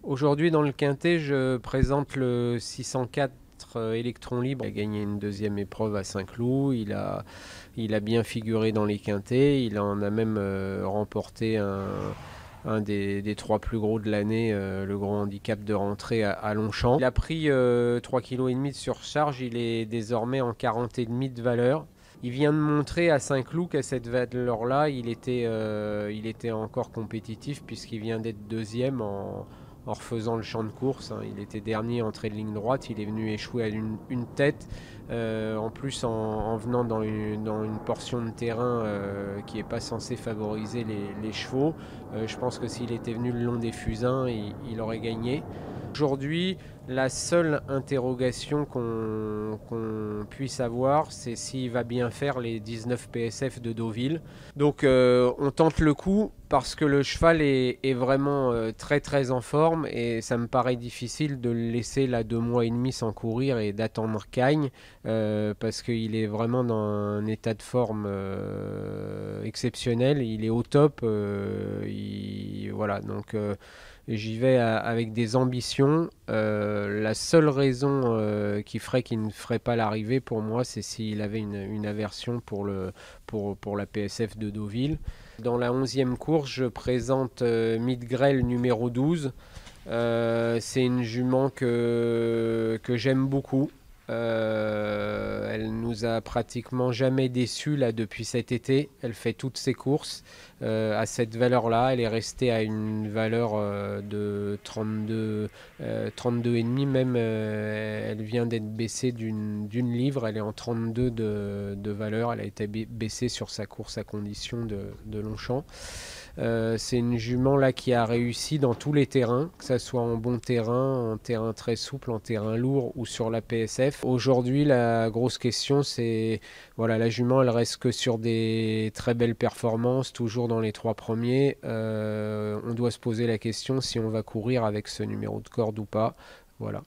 Aujourd'hui, dans le Quintet, je présente le 604 électron libre. Il a gagné une deuxième épreuve à Saint-Cloud. Il a bien figuré dans les Quintets. Il en a même remporté un des trois plus gros de l'année, le gros handicap de rentrée à Longchamp. Il a pris 3,5 kg de surcharge. Il est désormais en 40,5 de valeur. Il vient de montrer à Saint-Cloud qu'à cette valeur-là, il était encore compétitif puisqu'il vient d'être deuxième en refaisant le champ de course. Il était dernier entrée de ligne droite, il est venu échouer à une tête, en plus en venant dans une portion de terrain qui n'est pas censée favoriser les chevaux. Je pense que s'il était venu le long des fusains, il aurait gagné. Aujourd'hui, la seule interrogation qu'on puisse avoir, c'est s'il va bien faire les 19 PSF de Deauville. Donc on tente le coup parce que le cheval est vraiment très très en forme et ça me paraît difficile de le laisser là 2 mois et demi sans courir et d'attendre Cagnes parce qu'il est vraiment dans un état de forme exceptionnel. Il est au top. Voilà, donc j'y vais avec des ambitions. La seule raison qui ferait qu'il ne ferait pas l'arrivée pour moi, c'est s'il avait une aversion pour la PSF de Deauville. Dans la 11e course, je présente Midgrel numéro 12. C'est une jument que j'aime beaucoup. Elle nous a pratiquement jamais déçus là depuis cet été. Elle fait toutes ses courses à cette valeur-là. Elle est restée à une valeur de 32,5 même. Elle vient d'être baissée d'une livre. Elle est en 32 de valeur. Elle a été baissée sur sa course à condition de Longchamp. C'est une jument là qui a réussi dans tous les terrains, que ce soit en bon terrain, en terrain très souple, en terrain lourd ou sur la PSF. Aujourd'hui, la grosse question, c'est voilà, la jument, elle reste que sur des très belles performances, toujours dans les 3 premiers. On doit se poser la question si on va courir avec ce numéro de corde ou pas. Voilà.